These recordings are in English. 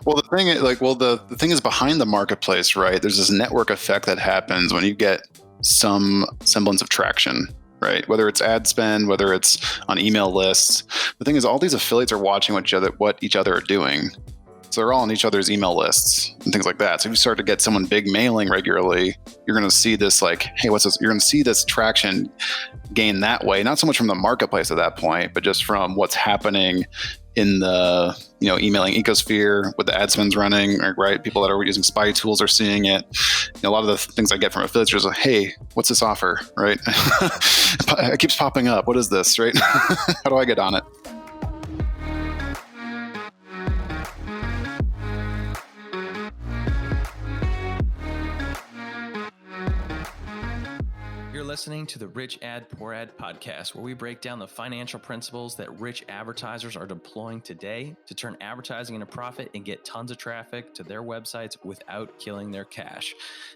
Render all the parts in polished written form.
Well, the thing is behind the marketplace, right? There's this network effect that happens when you get some semblance of traction, right? Whether it's ad spend, whether it's on email lists. The thing is, all these affiliates are watching what each other are doing. So they're all on each other's email lists and things like that. So if you start to get someone big mailing regularly, you're going to see this like, hey, what's this? You're going to see this traction gain that way, not so much from the marketplace at that point, but just from what's happening in the emailing ecosphere with the ad spends running, right? People that are using spy tools are seeing it. A lot of the things I get from affiliates is like, hey, what's this offer, right? It keeps popping up. What is this, right? How do I get on it? You're listening to the Rich Ad Poor Ad podcast, where we break down the financial principles that rich advertisers are deploying today to turn advertising into profit and get tons of traffic to their websites without killing their cash.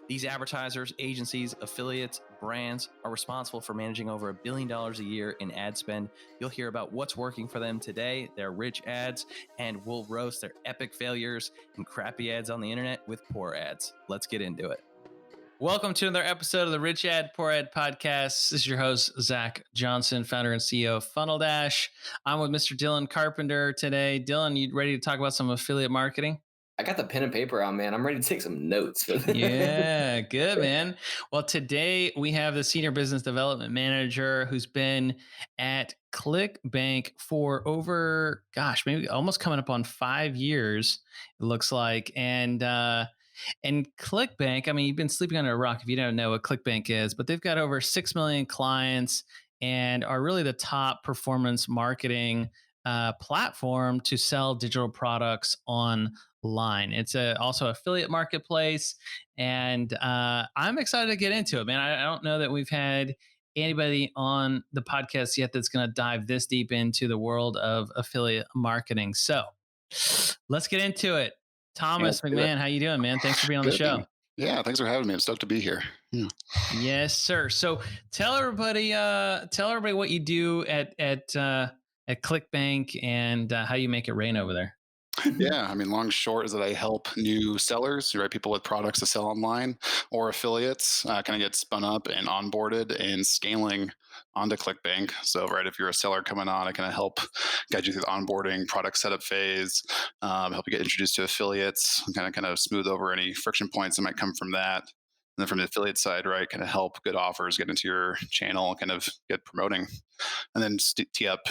These advertisers, agencies, affiliates, brands are responsible for managing over $1 billion a year in ad spend. You'll hear about what's working for them today, their rich ads, and we'll roast their epic failures and crappy ads on the internet with poor ads. Let's get into it. Welcome to another episode of the Rich Ad Poor Ad podcast. This is your host, Zach Johnson, founder and CEO of Funnel Dash. I'm with Mr. Dylan Carpenter today. Dylan, you ready to talk about some affiliate marketing? I got the pen and paper out, man. I'm ready to take some notes. Yeah, good, man. Well, today we have the Senior Business Development Manager who's been at ClickBank for over, maybe almost coming up on 5 years, it looks like. And ClickBank, I mean, you've been sleeping under a rock if you don't know what ClickBank is, but they've got over 6 million clients and are really the top performance marketing platform to sell digital products online. It's also affiliate marketplace, and I'm excited to get into it, man. I don't know that we've had anybody on the podcast yet that's going to dive this deep into the world of affiliate marketing. So let's get into it. Thomas McMahon, how you doing, man? Thanks for being on the show. Man. Yeah, thanks for having me. I'm stoked to be here. Yeah. Yes, sir. So tell everybody what you do at ClickBank and how you make it rain over there. Yeah, I mean, long short is that I help new sellers, right? People with products to sell online or affiliates kind of get spun up and onboarded and scaling onto ClickBank. So, right, if you're a seller coming on, I kind of help guide you through the onboarding product setup phase, help you get introduced to affiliates, kind of smooth over any friction points that might come from that. And then from the affiliate side, right, kind of help good offers get into your channel, kind of get promoting, and then tee up,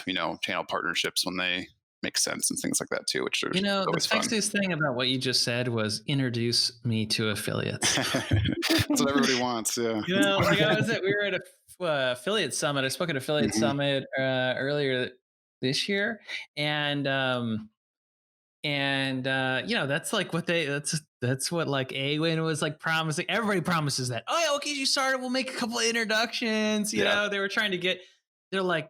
channel partnerships when they make sense and things like that too, which are The always fun. sexiest thing about what you just said was introduce me to affiliates. That's what everybody wants. Yeah. We were at a affiliate summit. I spoke at affiliate summit earlier this year, and that's like that's what like Awin was like promising. Everybody promises that. Oh yeah, okay, you started. We'll make a couple of introductions. You know, they were trying to get. They're like,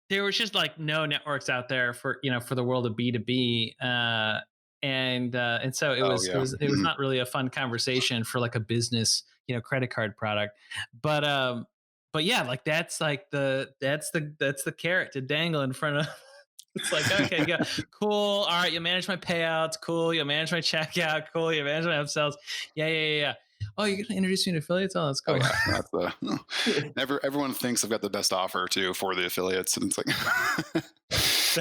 there was just like no networks out there for the world of B2B. And so it was not really a fun conversation for like a business, credit card product. But yeah, like that's the carrot to dangle in front of. It's like, okay, yeah, cool. All right, you manage my payouts. Cool. You manage my checkout. Cool. You manage my upsells. Yeah. Oh, you're gonna introduce me to affiliates? Oh, that's cool. Oh, yeah. Everyone thinks I've got the best offer too for the affiliates, and it's like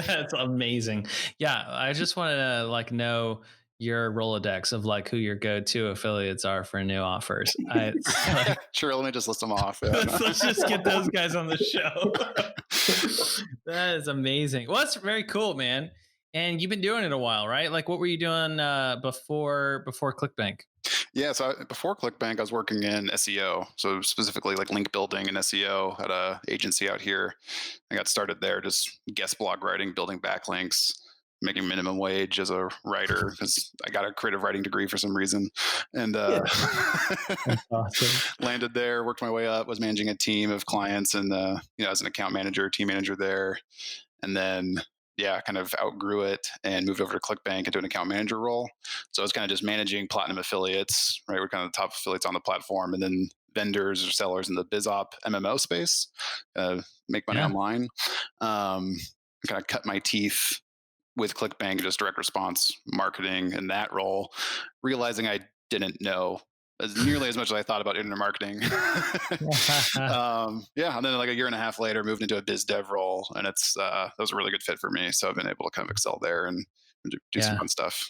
that's amazing. Yeah, I just want to like know your Rolodex of like who your go-to affiliates are for new offers. Sure, let me just list them off. Yeah, let's just get those guys on the show. That is amazing. Well, that's very cool, man. And you've been doing it a while, right? Like, what were you doing before ClickBank? Yeah, so before ClickBank, I was working in SEO, so specifically like link building and SEO at a agency out here. I got started there, just guest blog writing, building backlinks, making minimum wage as a writer because I got a creative writing degree for some reason, and awesome. Landed there, worked my way up, was managing a team of clients, and as an account manager, team manager there, and then kind of outgrew it and moved over to ClickBank into an account manager role. So I was kind of just managing platinum affiliates, right? We're kind of the top affiliates on the platform, and then vendors or sellers in the BizOp MMO space, make money online. Kind of cut my teeth with ClickBank, just direct response marketing in that role, realizing I didn't know as nearly as much as I thought about internet marketing. Yeah, and then like a year and a half later, moved into a biz dev role, and that was a really good fit for me. So I've been able to kind of excel there and do some fun stuff.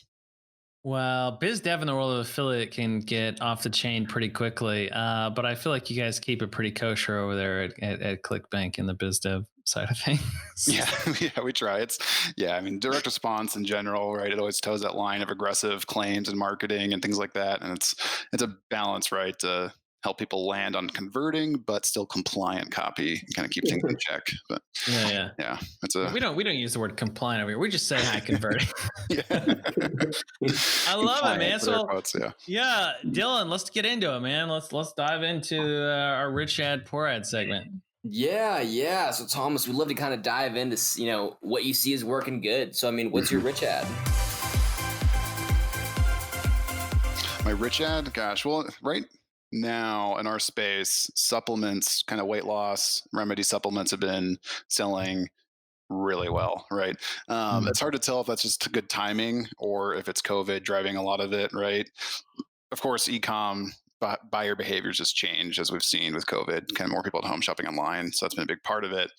Well, biz dev in the world of affiliate can get off the chain pretty quickly, but I feel like you guys keep it pretty kosher over there at ClickBank in the biz dev side of things. Yeah, we try. I mean, direct response in general, right? It always toes that line of aggressive claims and marketing and things like that, and it's a balance, right? To help people land on converting, but still compliant copy and kind of keep things in check. But yeah, we don't use the word compliant over here. We just say hi converting. I love it, man. So quotes, yeah, Dylan, let's get into it, man. Let's dive into our rich ad, poor ad segment. Yeah. So Thomas, we'd love to kind of dive into, what you see is working good. So, I mean, what's your rich ad? My rich ad? Gosh, well, right now in our space, supplements, kind of weight loss, remedy supplements have been selling really well, right? It's hard to tell if that's just good timing or if it's COVID driving a lot of it, right? Of course, e-com buyer behaviors just changed as we've seen with COVID, kind of more people at home shopping online. So that's been a big part of it.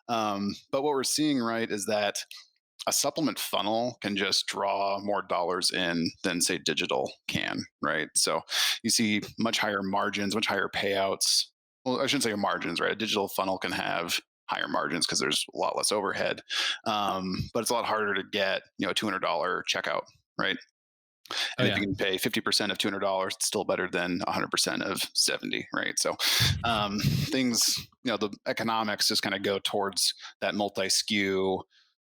But what we're seeing, right, is that a supplement funnel can just draw more dollars in than, say, digital can, right? So you see much higher margins, much higher payouts. Well, I shouldn't say margins, right? A digital funnel can have higher margins because there's a lot less overhead, but it's a lot harder to get a $200 checkout, right? And if you can pay 50% of $200, it's still better than 100% of 70, right? So things, the economics just kind of go towards that multi-SKU,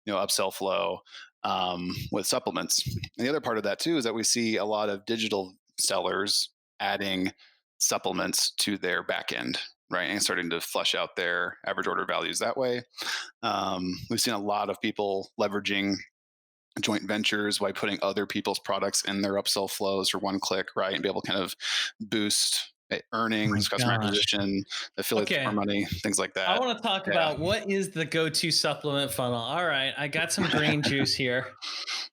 upsell flow with supplements. And the other part of that too is that we see a lot of digital sellers adding supplements to their back end, right? And starting to flush out their average order values that way. We've seen a lot of people leveraging joint ventures by putting other people's products in their upsell flows for one click, right? And be able to kind of boost earnings, customer acquisition, affiliates for money, things like that. I want to talk about what is the go-to supplement funnel. All right, I got some green juice here.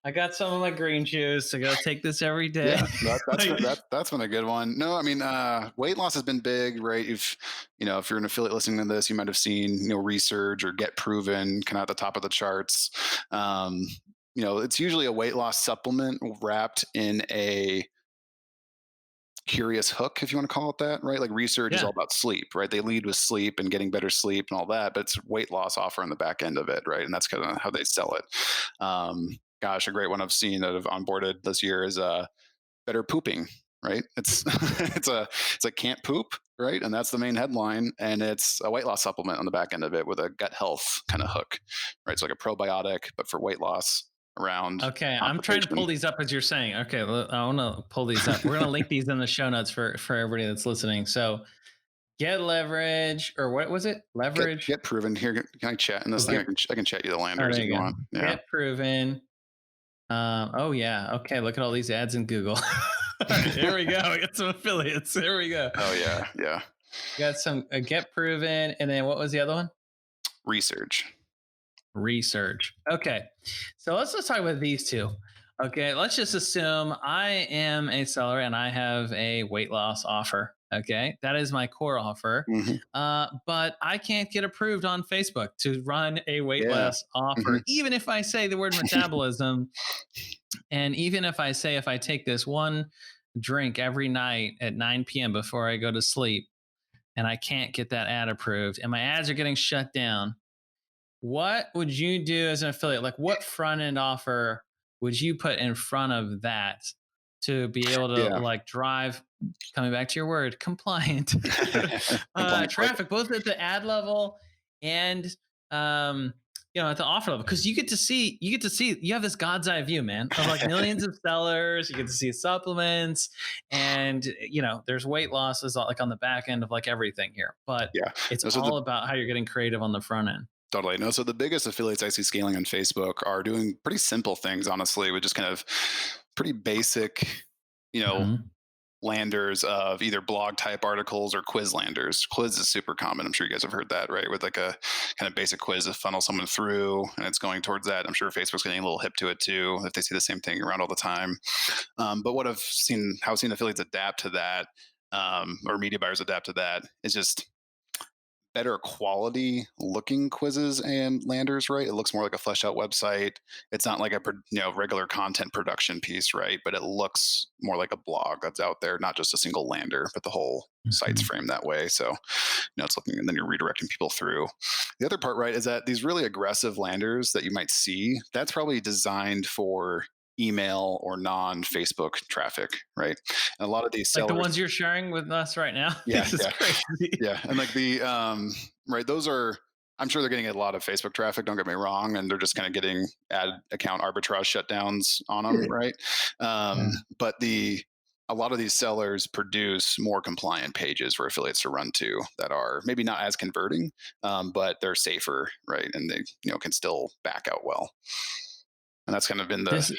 I got some of my green juice. I got to take this every day. Yeah, that's been a good one. No, I mean, weight loss has been big, right? If you're an affiliate listening to this, you might have seen, Research or Get Proven kind of at the top of the charts. It's usually a weight loss supplement wrapped in a curious hook, if you want to call it that, right? Like Research is all about sleep, right? They lead with sleep and getting better sleep and all that, but it's weight loss offer on the back end of it, right? And that's kind of how they sell it. A great one I've seen that I've onboarded this year is better pooping, right? It's like can't poop, right? And that's the main headline, and it's a weight loss supplement on the back end of it with a gut health kind of hook, right? It's like a probiotic, but for weight loss. Around. Okay, I'm trying to pull these up as you're saying. Okay, I want to pull these up. We're going to link these in the show notes for everybody that's listening. So, Get Leverage, or what was it? Leverage. Get Proven. Here, can I chat in this thing? I can chat you the landers if you want. Yeah. Get Proven. Okay. Look at all these ads in Google. Here we go. We got some affiliates. Here we go. Oh yeah. We got some Get Proven, and then what was the other one? Research. Okay. So let's just talk about these two. Okay. Let's just assume I am a seller and I have a weight loss offer. Okay. That is my core offer. But I can't get approved on Facebook to run a weight loss offer, even if I say the word metabolism. And even if I say, if I take this one drink every night at 9 p.m. before I go to sleep, and I can't get that ad approved and my ads are getting shut down, what would you do as an affiliate? Like, what front end offer would you put in front of that to be able to drive, coming back to your word, compliant traffic, both at the ad level and at the offer level? Because you get to see, you have this God's eye view, man, of like millions of sellers. You get to see supplements, and there's weight losses like on the back end of like everything here. But it's all about how you're getting creative on the front end. Totally. No, so the biggest affiliates I see scaling on Facebook are doing pretty simple things, honestly, with just kind of pretty basic, landers of either blog type articles or quiz landers. Quiz is super common. I'm sure you guys have heard that, right? With like a kind of basic quiz to funnel someone through, and it's going towards that. I'm sure Facebook's getting a little hip to it too, if they see the same thing around all the time. But what how I've seen affiliates adapt to that, or media buyers adapt to that, is just better quality looking quizzes and landers, right? It looks more like a fleshed out website. It's not like a regular content production piece, right? But it looks more like a blog that's out there, not just a single lander, but the whole site's framed that way. So, it's looking, and then you're redirecting people through. The other part, right, is that these really aggressive landers that you might see, that's probably designed for email or non-Facebook traffic, right? And a lot of these sellers, like the ones you're sharing with us right now. Yeah, This is crazy. yeah, and like the right, those are, I'm sure they're getting a lot of Facebook traffic, don't get me wrong, and they're just kind of getting ad account arbitrage shutdowns on them, right? But a lot of these sellers produce more compliant pages for affiliates to run to that are maybe not as converting, but they're safer, right? And they can still back out well. And that's kind of been the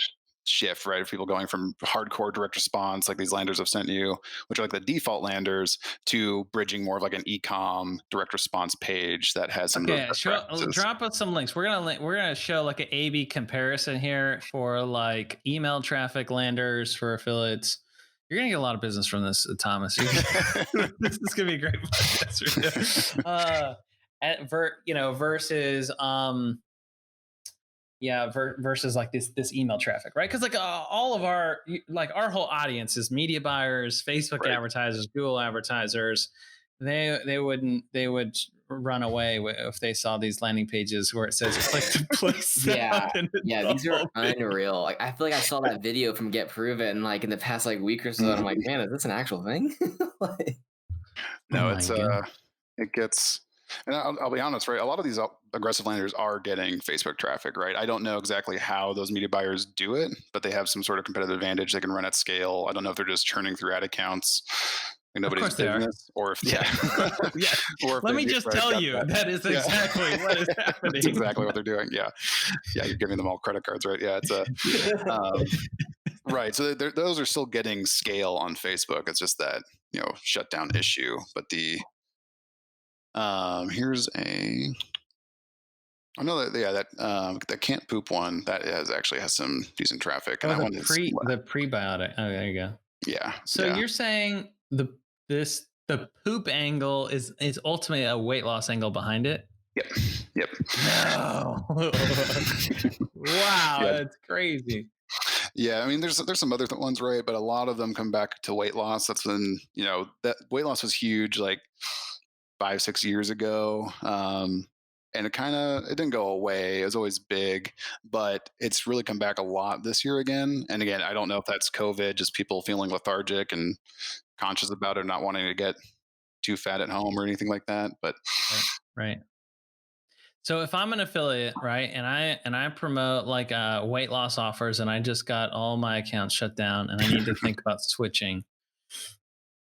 shift, right? Of people going from hardcore direct response, like these landers have sent you, which are like the default landers, to bridging more of like an e-com direct response page that has some. Okay, drop us some links. We're gonna show like an A/B comparison here for like email traffic landers for affiliates. You're gonna get a lot of business from this, Thomas. This is gonna be a great podcast. Versus versus like this email traffic, right? Because like all of our whole audience is media buyers, Facebook advertisers, Google advertisers. They would run away if they saw these landing pages where it says click to place. Yeah, these are unreal. Like I feel like I saw that video from Get Proven like in the past week or so, and I'm like, man, is this an actual thing? No, it gets. And I'll be honest, right? A lot of these aggressive landers are getting Facebook traffic, right? I don't know exactly how those media buyers do it, but they have some sort of competitive advantage. They can run at scale. I don't know if they're just churning through ad accounts. Like nobody's business, or if Or if let me just tell you that is exactly what is happening. It's exactly what they're doing. Yeah, you're giving them all credit cards, right? Yeah, it's right. So those are still getting scale on Facebook. It's just that shutdown issue, but the here's a. I know that can't poop one that has some decent traffic. And that one is the prebiotic. Oh, there you go. Yeah. So you're saying the poop angle is ultimately a weight loss angle behind it? Yep. No. Wow, that's crazy. Yeah, I mean, there's some other ones, right? But a lot of them come back to weight loss. That's when that weight loss was huge, like 5-6 years ago, and it didn't go away. It was always big, but it's really come back a lot this year again. And again, I don't know if that's COVID, just people feeling lethargic and conscious about it, not wanting to get too fat at home or anything like that. But right. So if I'm an affiliate, right, and I promote like weight loss offers, and I just got all my accounts shut down, and I need to think about switching.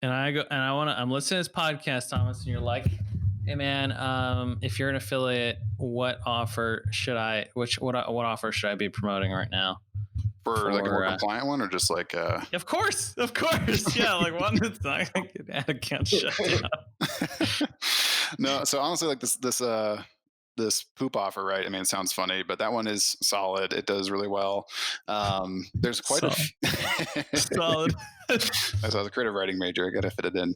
And I go and I'm listening to this podcast, Thomas, and you're like, hey man, if you're an affiliate, what offer should I be promoting right now? For like a more compliant one, or just like Of course. Yeah, like one that's not gonna get ad account shut down. No, so honestly, like this poop offer, right? I mean, it sounds funny, but that one is solid. It does really well. There's quite solid. As I was a creative writing major, I got to fit it in.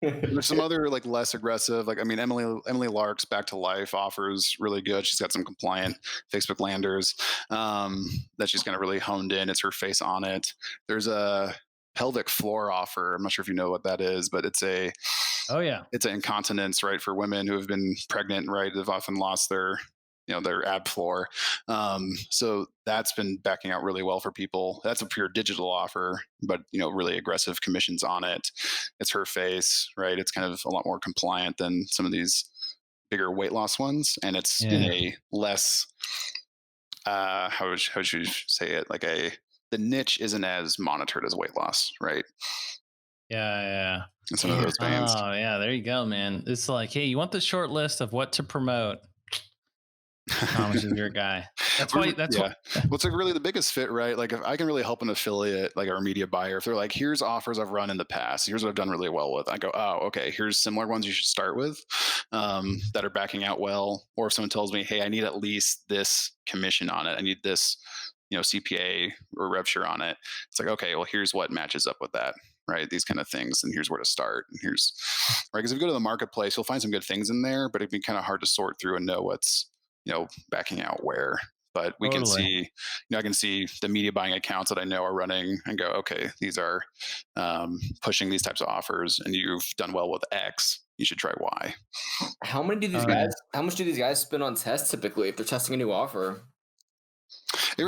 There's some other like less aggressive, like, I mean, Emily Lark's Back to Life offers really good. She's got some compliant Facebook landers that she's kind of really honed in. It's her face on it. There's a pelvic floor offer. I'm not sure if you know what that is, but it's it's an incontinence, right, for women who have been pregnant, right? They've often lost their ab floor. So that's been backing out really well for people. That's a pure digital offer, but really aggressive commissions on it. It's her face, right? It's kind of a lot more compliant than some of these bigger weight loss ones, and it's in a less how should you say it? Like the niche isn't as monitored as weight loss, right? Yeah. And some of those bands. Oh yeah, there you go, man. It's like, hey, you want the short list of what to promote? Thomas is your guy. That's why. That's Yeah. what. What's like really the biggest fit, right? Like if I can really help an affiliate, like or a media buyer, if they're like, here's offers I've run in the past, here's what I've done really well with. I go, oh, okay, here's similar ones you should start with that are backing out well. Or if someone tells me, hey, I need at least this commission on it, I need this, CPA or rev share on it. It's like, okay, well, here's what matches up with that. Right, these kind of things, and here's where to start. And here's right because if you go to the marketplace, you'll find some good things in there, but it'd be kind of hard to sort through and know what's backing out where. But we can Totally. see, I can see the media buying accounts that I know are running and go, okay, these are pushing these types of offers, and you've done well with X. You should try Y. How many do these Oh, yeah. guys? How much do these guys spend on tests typically if they're testing a new offer?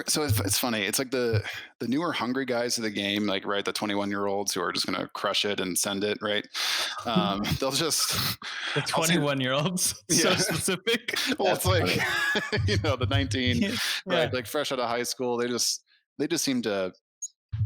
So it's funny. It's like the newer hungry guys of the game, like right, the 21-year-olds who are just going to crush it and send it, right? They'll just The I'll say- 21-year-olds. So Yeah. specific. well, it's like the 19, Yeah. right? Like fresh out of high school, they just seem to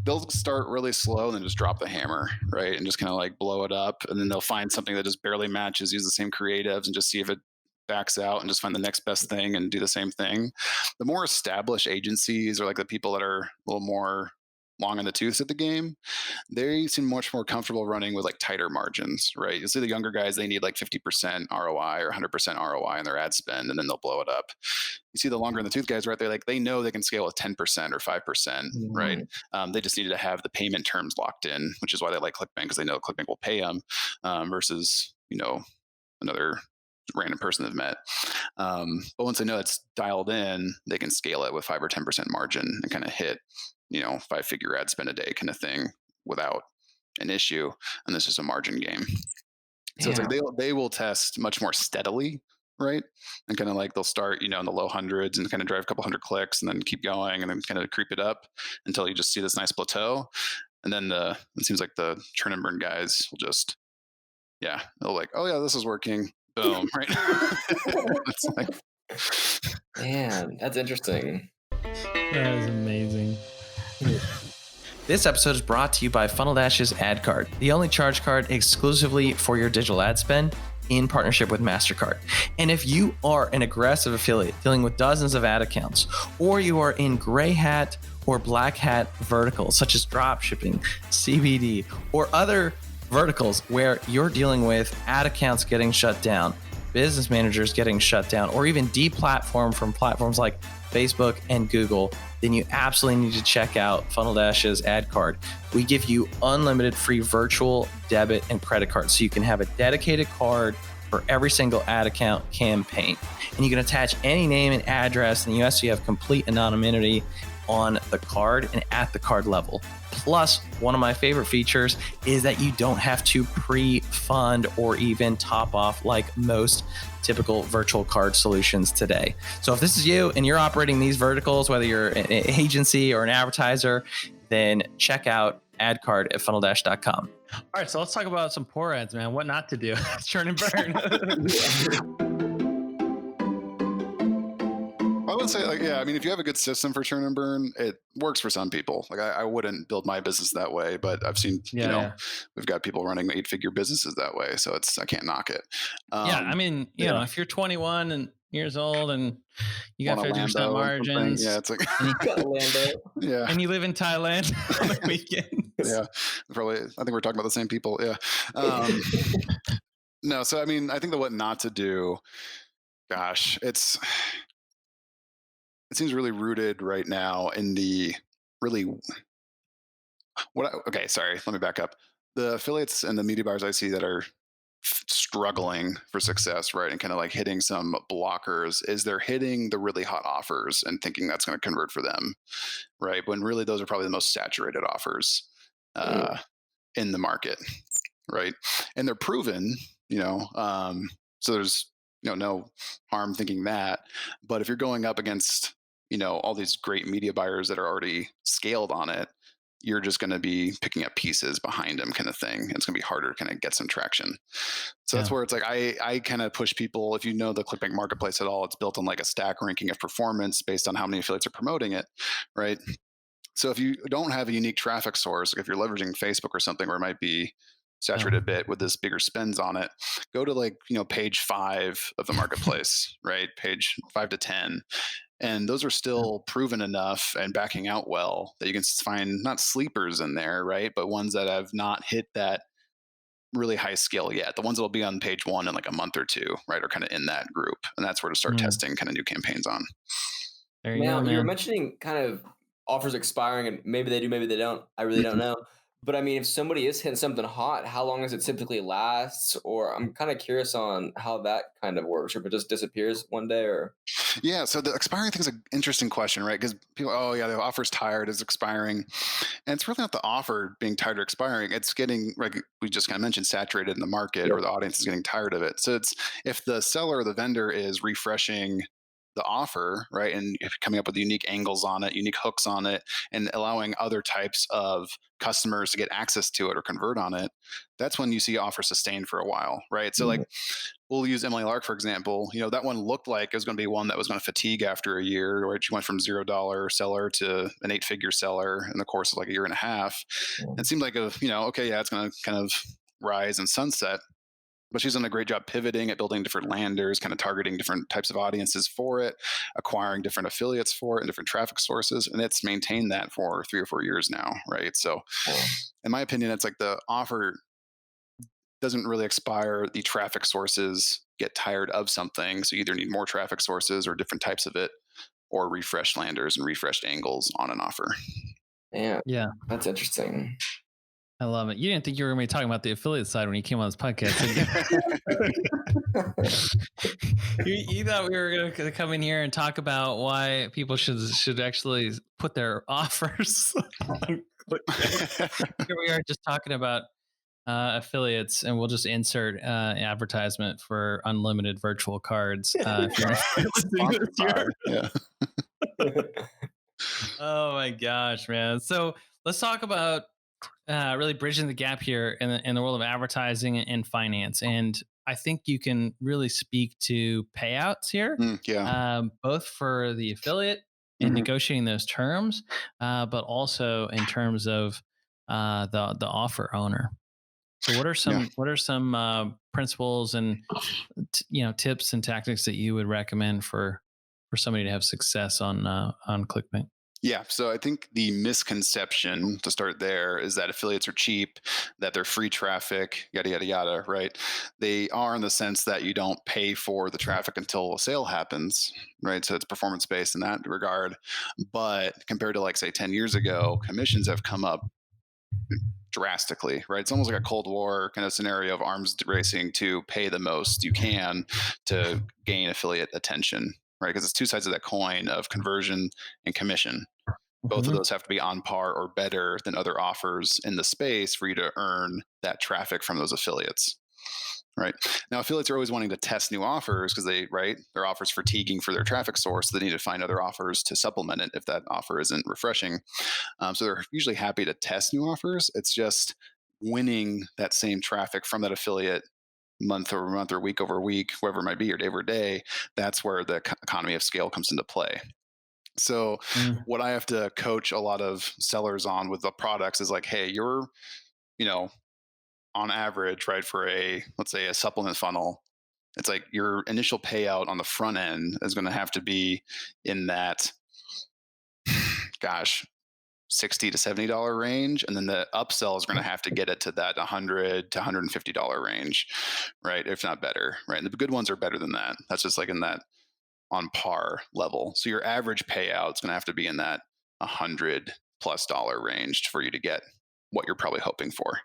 they'll start really slow and then just drop the hammer, right? And just kind of like blow it up. And then they'll find something that just barely matches, use the same creatives and just see if it backs out and just find the next best thing and do the same thing. The more established agencies or like the people that are a little more long in the tooth at the game, they seem much more comfortable running with like tighter margins, right? You'll see the younger guys, they need like 50% ROI or 100% ROI in their ad spend, and then they'll blow it up. You see the longer in the tooth guys, right? They're like, they know they can scale with 10% or 5%, right? They just needed to have the payment terms locked in, which is why they like ClickBank, because they know ClickBank will pay them versus, another random person they've met. But once they know it's dialed in, they can scale it with 5 or 10% margin and kind of hit, 5-figure ad spend a day kind of thing without an issue. And this is a margin game. So it's like they will test much more steadily, right? And kind of like they'll start, in the low hundreds and kind of drive a couple hundred clicks and then keep going and then kind of creep it up until you just see this nice plateau. And then it seems like the churn and burn guys will just, they'll like, oh yeah, this is working. Boom, right? It's like, Man, that's interesting. That is amazing. This episode is brought to you by Funnel Dash's Ad Card, the only charge card exclusively for your digital ad spend in partnership with MasterCard. And if you are an aggressive affiliate dealing with dozens of ad accounts, or you are in gray hat or black hat verticals such as dropshipping, CBD, or other verticals where you're dealing with ad accounts getting shut down, business managers getting shut down, or even deplatformed from platforms like Facebook and Google, then you absolutely need to check out Funnel Dash's Ad Card. We give you unlimited free virtual debit and credit cards, so you can have a dedicated card for every single ad account campaign. And you can attach any name and address in the US, so you have complete anonymity on the card and at the card level. Plus, one of my favorite features is that you don't have to pre-fund or even top off like most typical virtual card solutions today. So if this is you and you're operating these verticals, whether you're an agency or an advertiser, then check out AdCard at funneldash.com. All right, so let's talk about some poor ads, man. What not to do? Churn and burn. I would say, if you have a good system for churn and burn, it works for some people. Like I wouldn't build my business that way, but I've seen, we've got people running 8-figure businesses that way. So I can't knock it. If you're 21 and years old and you got 50% margins, it's like, and you live in Thailand on the weekend. Yeah, probably. I think we're talking about the same people. Yeah. No, so I think the what not to do, gosh, it seems really rooted right now in the really let me back up. The affiliates and the media buyers I see that are struggling for success, right, and kind of like hitting some blockers is they're hitting the really hot offers and thinking that's going to convert for them, right, when really those are probably the most saturated offers in the market, right, and they're proven, so there's no harm thinking that. But if you're going up against all these great media buyers that are already scaled on it, you're just going to be picking up pieces behind them kind of thing. And it's going to be harder to kind of get some traction. So that's where it's like, I kind of push people, if you know the ClickBank marketplace at all, it's built on like a stack ranking of performance based on how many affiliates are promoting it, right? So if you don't have a unique traffic source, like if you're leveraging Facebook or something where it might be saturate a bit with this bigger spends on it, go to like, page 5 of the marketplace, right? Page 5 to 10. And those are still proven enough and backing out well that you can find not sleepers in there, right? But ones that have not hit that really high scale yet. The ones that'll be on page 1 in like a month or 2, right, are kind of in that group. And that's where to start testing kind of new campaigns on. There you Now, go, you were man. mentioning kind of offers expiring, and maybe they do, maybe they don't. I really don't know. But I mean, if somebody is hitting something hot, how long does it typically last? Or I'm kind of curious on how that kind of works, or if it just disappears one day, or Yeah, so the expiring thing is an interesting question, right? Because people, oh yeah, the offer's tired, it's expiring. And it's really not the offer being tired or expiring. It's getting, like we just kind of mentioned, saturated in the market, or the audience is getting tired of it. So it's if the seller or the vendor is refreshing the offer, right, and coming up with unique angles on it, unique hooks on it, and allowing other types of customers to get access to it or convert on it, that's when you see offer sustained for a while, right? So like we'll use Emily Lark, for example. That one looked like it was going to be one that was going to fatigue after a year, right? She went from $0 seller to an 8-figure seller in the course of like a year and a half. It seemed like okay, yeah, it's going to kind of rise and sunset. But she's done a great job pivoting at building different landers, kind of targeting different types of audiences for it, acquiring different affiliates for it and different traffic sources. And it's maintained that for 3 or 4 years now, right? So in my opinion, it's like the offer doesn't really expire. The traffic sources get tired of something. So you either need more traffic sources or different types of it, or refreshed landers and refreshed angles on an offer. Yeah. That's interesting. I love it. You didn't think you were going to be talking about the affiliate side when you came on this podcast, did you? You thought we were going to come in here and talk about why people should actually put their offers on ClickBank. Here we are just talking about affiliates, and we'll just insert advertisement for unlimited virtual cards. If you're listening this year. Oh my gosh, man. So let's talk about really bridging the gap here in the world of advertising and finance. And I think you can really speak to payouts here, both for the affiliate and negotiating those terms, but also in terms of the offer owner. So what are some principles and tips and tactics that you would recommend for somebody to have success on ClickBank? Yeah. So I think the misconception to start there is that affiliates are cheap, that they're free traffic, yada, yada, yada, right? They are in the sense that you don't pay for the traffic until a sale happens, right? So it's performance based in that regard. But compared to, like, say, 10 years ago, commissions have come up drastically, right? It's almost like a Cold War kind of scenario of arms racing to pay the most you can to gain affiliate attention, right? Because it's two sides of that coin of conversion and commission. Both of those have to be on par or better than other offers in the space for you to earn that traffic from those affiliates, right? Now, affiliates are always wanting to test new offers because their offers fatiguing for their traffic source. So they need to find other offers to supplement it if that offer isn't refreshing. So they're usually happy to test new offers. It's just winning that same traffic from that affiliate month over month or week over week, whoever it might be, or day over day. That's where the economy of scale comes into play. So what I have to coach a lot of sellers on with the products is like, hey, you're, on average, right, for let's say a supplement funnel, it's like your initial payout on the front end is going to have to be in that, $60 to $70 range. And then the upsell is going to have to get it to that $100 to $150 range, right? If not better, right? And the good ones are better than that. That's just like in that on par level. So your average payout is going to have to be in that $100+ range for you to get what you're probably hoping for.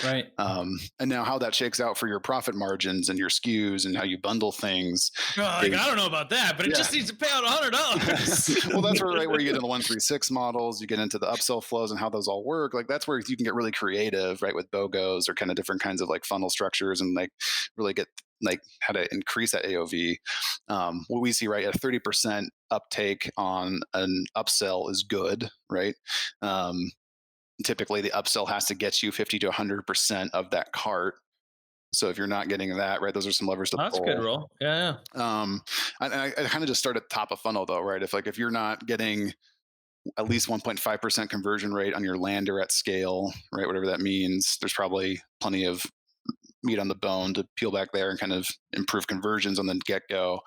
Right. And now how that shakes out for your profit margins and your SKUs and how you bundle things. I don't know about that, but it just needs to pay out $100. Well, that's where you get into the 136 models, you get into the upsell flows and how those all work. Like that's where you can get really creative, right? With BOGOs or kind of different kinds of like funnel structures and like really get like how to increase that AOV. What we see, right, a 30% uptake on an upsell is good, right? Typically the upsell has to get you 50 to 100% of that cart. So if you're not getting that, right, those are some levers to pull. That's a good rule. Yeah. I kind of just start at top of funnel though, right? If you're not getting at least 1.5% conversion rate on your lander at scale, right? Whatever that means. There's probably plenty of meat on the bone to peel back there and kind of improve conversions on the get-go.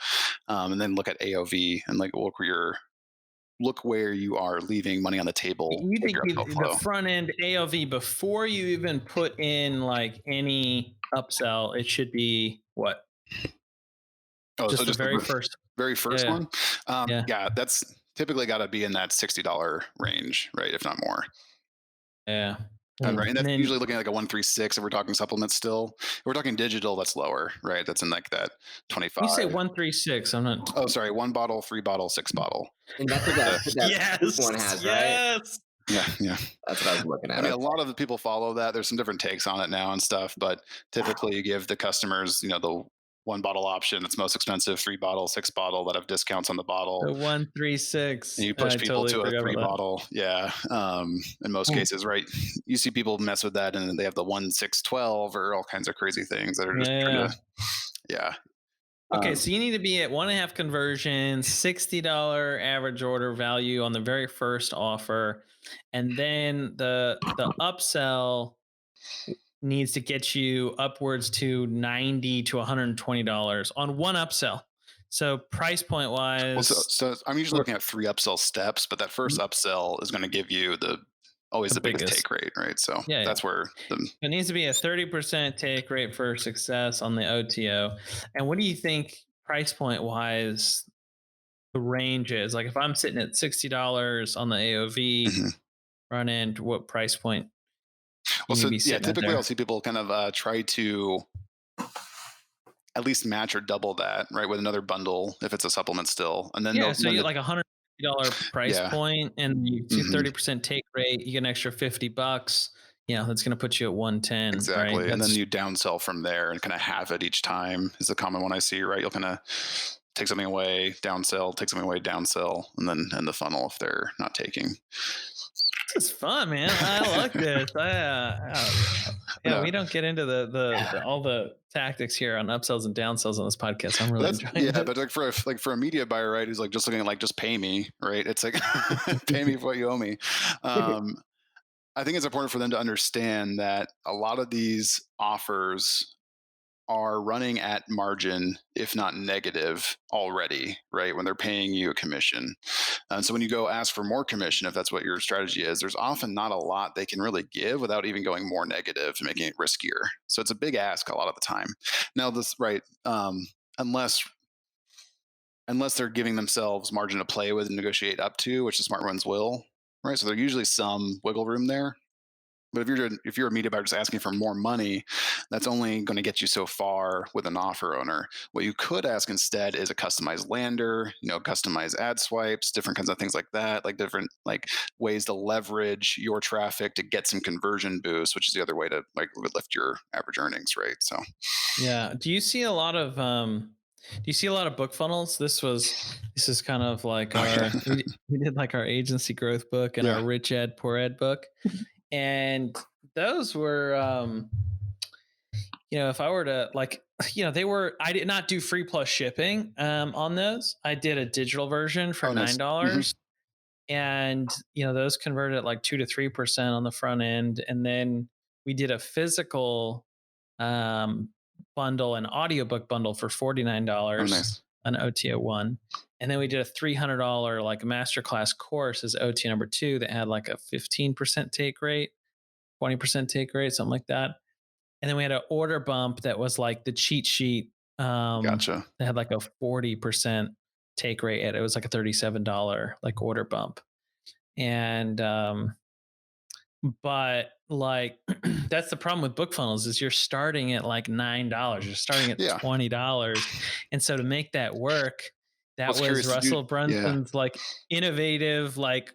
And then look at AOV and like look where you are leaving money on the table. You think the front end AOV before you even put in like any upsell, it should be what? Oh, just so the very first one. Yeah. Yeah, that's typically got to be in that $60 range, right? If not more. Yeah. Right. And that's usually looking at like a 136 if we're talking supplements still. If we're talking digital, that's lower, right? That's in like that 25. You say 136. I'm not. Oh, sorry. 1 bottle, 3 bottle, 6 bottle. And that's what that one has, right? Yeah. That's what I was looking at. I mean, a lot of the people follow that. There's some different takes on it now and stuff, but typically you give the customers, the 1 bottle option. It's most expensive, 3 bottle, 6 bottle that have discounts on the bottle. The 136. And you push people to a 3 bottle. Yeah. In most cases, right. You see people mess with that and then they have the 1-6-12 or all kinds of crazy things that are just trying to, yeah. Okay, so you need to be at 1.5 conversion, $60 average order value on the very first offer, and then the upsell needs to get you upwards to $90 to $120 on one upsell. So price point wise, so I'm usually looking at 3 upsell steps, but that first upsell is going to give you always the biggest take rate, right? So that's where it needs to be a 30% take rate for success on the OTO. And what do you think price point wise the range is? Like if I'm sitting at $60 on the AOV run end, what price point? Well, so typically I'll see people kind of try to at least match or double that, right, with another bundle if it's a supplement still, and then so you like $100 price point, and you do 30% take rate, you get an extra $50. That's going to put you at 110. Exactly, right? And then you downsell from there and kind of have it each time is the common one I see, right? You'll kind of take something away, downsell, take something away, downsell, and then end the funnel if they're not taking. This is fun, man. I like this. We don't get into the all the tactics here on upsells and downsells on this podcast. I'm really enjoying it. But for a media buyer, right, who's like just looking at like just pay me, right? It's like pay me for what you owe me. I think it's important for them to understand that a lot of these offers are running at margin, if not negative already, right? When they're paying you a commission. And so when you go ask for more commission, if that's what your strategy is, there's often not a lot they can really give without even going more negative and making it riskier. So it's a big ask a lot of the time. Now this, right, unless they're giving themselves margin to play with and negotiate up to, which the smart ones will, right? So there's usually some wiggle room there. But if you're a media buyer just asking for more money, that's only going to get you so far with an offer owner. What you could ask instead is a customized lander, customized ad swipes, different kinds of things like that, like different like ways to leverage your traffic to get some conversion boost, which is the other way to like lift your average earnings, right? So, yeah. Do you see a lot of book funnels? This is kind of like we did like our agency growth book and our rich ed, poor ed book. And those were, if I were to I did not do free plus shipping on those. I did a digital version for $9. And, those converted at like 2 to 3% on the front end. And then we did a physical bundle, an audiobook bundle for $49, an OTO 1. And then we did a $300 like a masterclass course as OTO number 2 that had like a 15% take rate, 20% take rate, something like that. And then we had an order bump that was like the cheat sheet. Gotcha. That had like a 40% take rate. It was like a $37 like order bump. And but like that's the problem with book funnels is you're starting at like $9. You're starting at $20. And so to make that work, that was Russell Brunson's like innovative, like,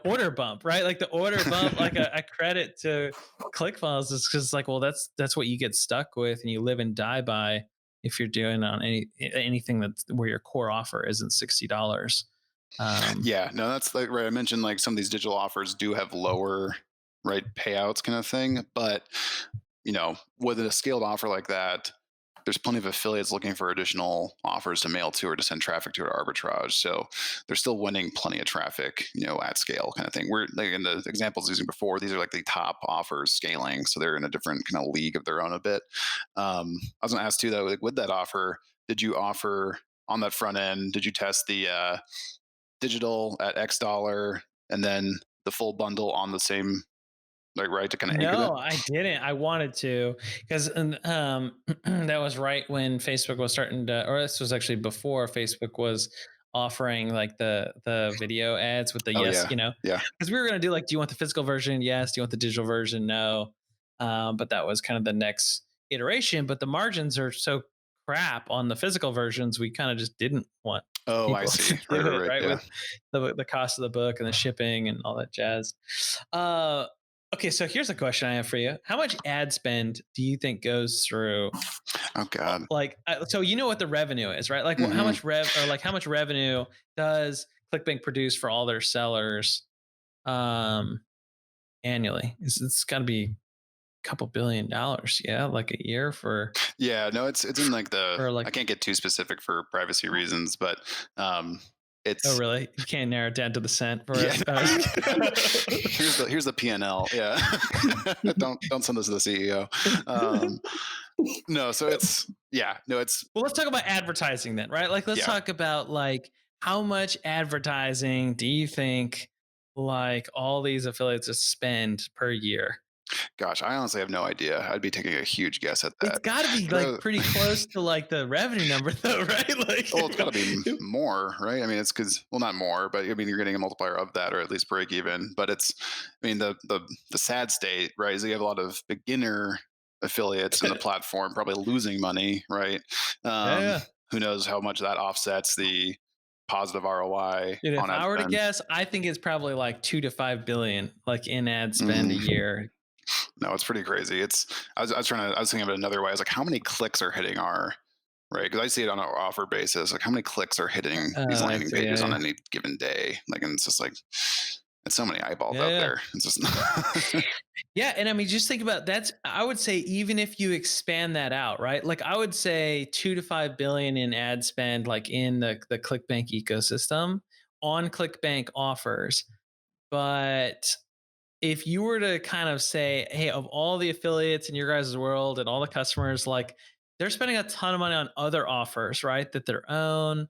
order bump, right? Like the order bump, like a credit to ClickFunnels is because like, well, that's what you get stuck with and you live and die by if you're doing on anything that's where your core offer isn't $60. That's like, right. I mentioned like some of these digital offers do have lower, right, payouts kind of thing, but with a scaled offer like that, there's plenty of affiliates looking for additional offers to mail to or to send traffic to or arbitrage. So they're still winning plenty of traffic, at scale kind of thing. We're like in the examples using before, these are like the top offers scaling. So they're in a different kind of league of their own a bit. I was going to ask too, though, like with that offer, did you offer on that front end, did you test the digital at X dollar and then the full bundle on the same, like, right, to kind of anchor No, that? I didn't. I wanted to, because that was right when Facebook was starting to, or this was actually before Facebook was offering like the video ads with the Oh, yes, yeah. Yeah. because we were gonna do like, do you want the physical version? Yes. Do you want the digital version? No. But that was kind of the next iteration. But the margins are so crap on the physical versions, we kind of just didn't want Oh, I people see. to do it, right? Yeah. With the cost of the book and the shipping and all that jazz. Okay, so here's a question I have for you. How much ad spend do you think goes through? Oh, God. Like, so you know what the revenue is, right? Like, how much how much revenue does ClickBank produce for all their sellers annually? It's got to be a couple $1 billion, yeah, like a year for. Yeah, no, it's in like Or like, I can't get too specific for privacy reasons, but it's. Oh, really? You can't narrow it down to the cent for Yeah. us. here's the P&L. Yeah. don't send this to the CEO. No, so it's Well, let's talk about advertising then, right? Like, let's talk about like how much advertising do you think like all these affiliates spend per year? gosh, I honestly have no idea. I'd be taking a huge guess at that. It's got to be like pretty close to like the revenue number, though, right? Like, well, it's got to be more, right? I mean, it's because, well, not more, but I mean, you're getting a multiplier of that, or at least break even. But it's, I mean, the sad state, right, is that you have a lot of beginner affiliates in the platform probably losing money, right? Who knows how much that offsets the positive ROI? Dude, if I were to guess, I think it's probably like 2 to 5 billion, like in ad spend a year. No, it's pretty crazy. I was thinking of it another way. I was like, how many clicks are hitting our, right? Because I see it on an offer basis. Like, how many clicks are hitting these landing pages on any given day? Like, and it's just like, it's so many eyeballs out there. It's just yeah. And I mean, just think about that's, I would say, even if you expand that out, right? Like, I would say 2 to 5 billion in ad spend, like in the ClickBank ecosystem on ClickBank offers. But if you were to kind of say, hey, of all the affiliates in your guys' world and all the customers, like they're spending a ton of money on other offers, right? That their own.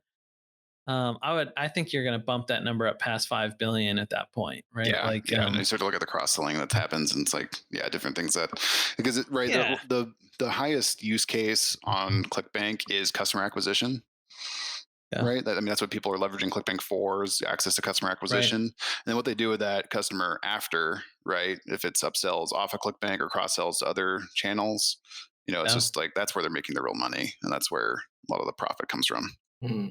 I think you're going to bump that number up past 5 billion at that point, right? Yeah, like, and you start to look at the cross selling that happens, and it's like, different things that, because the highest use case on ClickBank is customer acquisition. Yeah. Right. That's what people are leveraging ClickBank for, is access to customer acquisition. Right. And then what they do with that customer after, right? If it's upsells off of ClickBank or cross sells to other channels, it's just like, that's where they're making the real money. And that's where a lot of the profit comes from. Mm-hmm.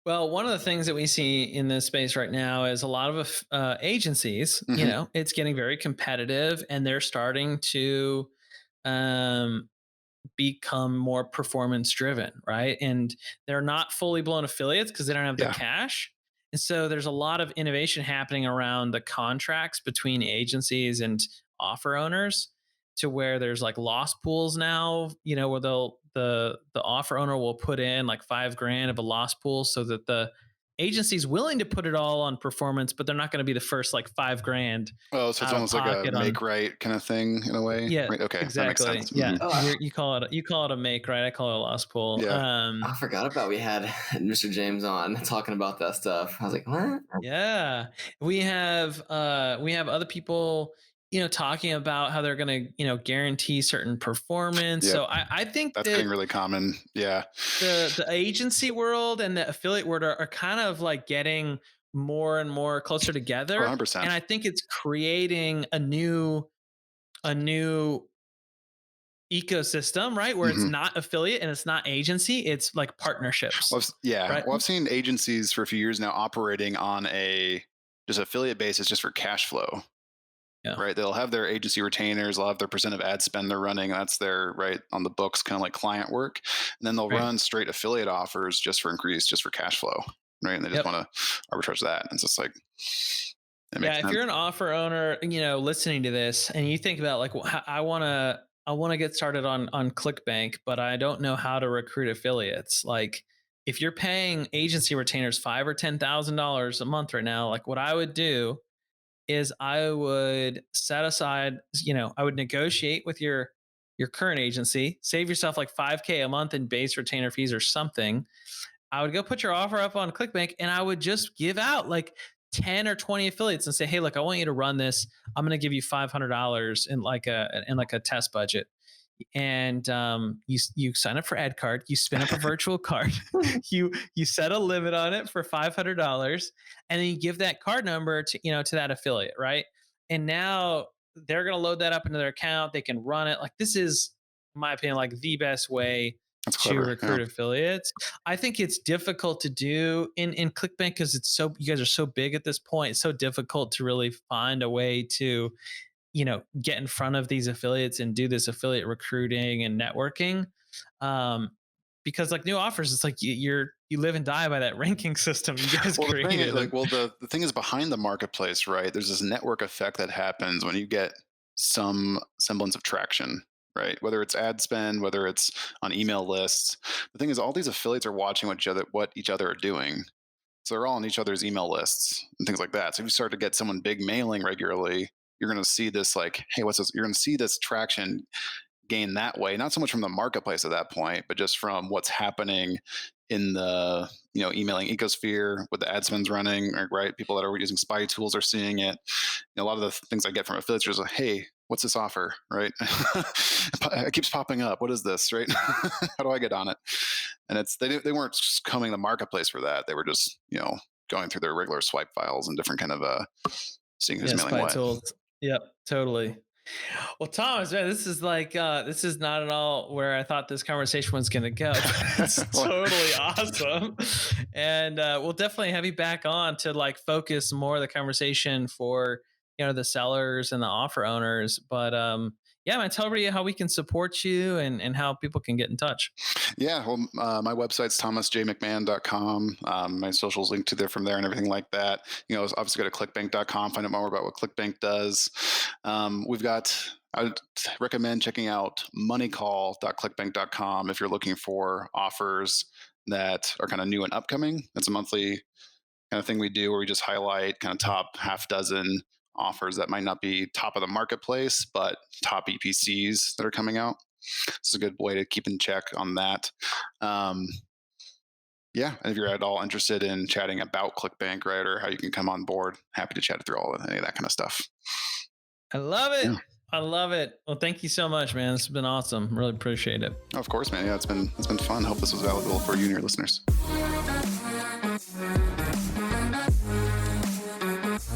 Well, one of the things that we see in this space right now is a lot of agencies, it's getting very competitive, and they're starting to become more performance driven, right? And they're not fully blown affiliates because they don't have the cash. And so there's a lot of innovation happening around the contracts between agencies and offer owners, to where there's like loss pools now, where the offer owner will put in like $5,000 of a loss pool, so that the agency's willing to put it all on performance, but they're not going to be the first like $5,000. Oh, so it's almost like a make right kind of thing in a way. Yeah. Right? Okay. Exactly. That makes sense. Yeah. Mm-hmm. You call it a make right. I call it a loss pool. Yeah. I forgot about, we had Mr. James on talking about that stuff. I was like, what? Yeah. We have other people, talking about how they're going to, guarantee certain performance. Yep. So I think that's getting really common. Yeah. The agency world and the affiliate world are kind of like getting more and more closer together. 100%. And I think it's creating a new ecosystem, right? Where it's not affiliate and it's not agency, it's like partnerships. Well, right? Well, I've seen agencies for a few years now operating on a just affiliate basis just for cash flow. Yeah. Right. They'll have their agency retainers, they'll have their percent of ad spend they're running. That's their right on the books, kind of like client work. And then they'll run straight affiliate offers just for cash flow. Right. And they just want to arbitrage that. And it's just like, if you're an offer owner, listening to this, and you think about like, I want I want to get started on ClickBank, but I don't know how to recruit affiliates. Like, if you're paying agency retainers $5,000 or $10,000 a month right now, like what I would do is I would set aside, I would negotiate with your current agency, save yourself like $5,000 a month in base retainer fees or something. I would go put your offer up on ClickBank, and I would just give out like 10 or 20 affiliates and say, hey, look, I want you to run this. I'm going to give you $500 in like a test budget. And you sign up for AdCard, you spin up a virtual card, you set a limit on it for $500, and then you give that card number to that affiliate, right? And now they're going to load that up into their account. They can run it. Like, this is, in my opinion, like the best way to recruit affiliates. I think it's difficult to do in ClickBank because you guys are so big at this point. It's so difficult to really find a way to get in front of these affiliates and do this affiliate recruiting and networking. Because like new offers, it's like you live and die by that ranking system you guys created. The thing is behind the marketplace, right? There's this network effect that happens when you get some semblance of traction, right? Whether it's ad spend, whether it's on email lists. The thing is, all these affiliates are watching what each other are doing. So they're all on each other's email lists and things like that. So if you start to get someone big mailing regularly, you're going to see this like, hey, what's this? You're going to see this traction gain that way, not so much from the marketplace at that point, but just from what's happening in the emailing ecosphere with the ad spends running, right? People that are using spy tools are seeing it. A lot of the things I get from affiliates is like, hey, what's this offer, right? It keeps popping up. What is this, right? How do I get on it? And they weren't combing the marketplace for that. They were just going through their regular swipe files and different kind of seeing who's mailing what. Tools. Yep, totally. Well, Thomas, man, this is not at all where I thought this conversation was going to go. It's totally awesome. And we'll definitely have you back on to like focus more of the conversation for, the sellers and the offer owners. But yeah, man, tell everybody how we can support you and how people can get in touch. Yeah, well, my website's thomasjmcmahon.com. My socials linked to there from there and everything like that. Obviously go to clickbank.com, find out more about what ClickBank does. I would recommend checking out moneycall.clickbank.com if you're looking for offers that are kind of new and upcoming. It's a monthly kind of thing we do where we just highlight kind of top half dozen offers that might not be top of the marketplace, but top EPCs that are coming out. It's a good way to keep in check on that. And if you're at all interested in chatting about ClickBank, right, or how you can come on board, happy to chat through any of that kind of stuff. I love it. Yeah. I love it. Well, thank you so much, man. This has been awesome. Really appreciate it. Oh, of course, man. Yeah, it's been fun. Hope this was valuable for you and your listeners.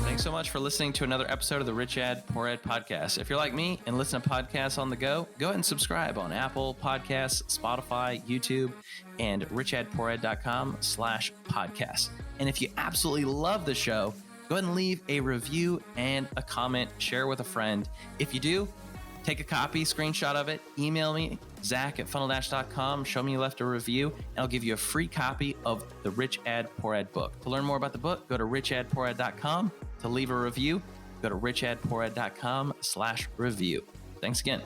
Thanks so much for listening to another episode of the Rich Ad Poor Ad podcast. If you're like me and listen to podcasts on the go ahead and subscribe on Apple Podcasts, Spotify, YouTube, and richadpoorad.com/podcast. And if you absolutely love the show, go ahead and leave a review and a comment, share with a friend. If you do, take a copy, screenshot of it, email me, Zach@funneldash.com, show me you left a review, and I'll give you a free copy of the Rich Ad Poor Ad book. To learn more about the book, go to richadpoorad.com. To leave a review, go to richadpoorad.com/review. Thanks again.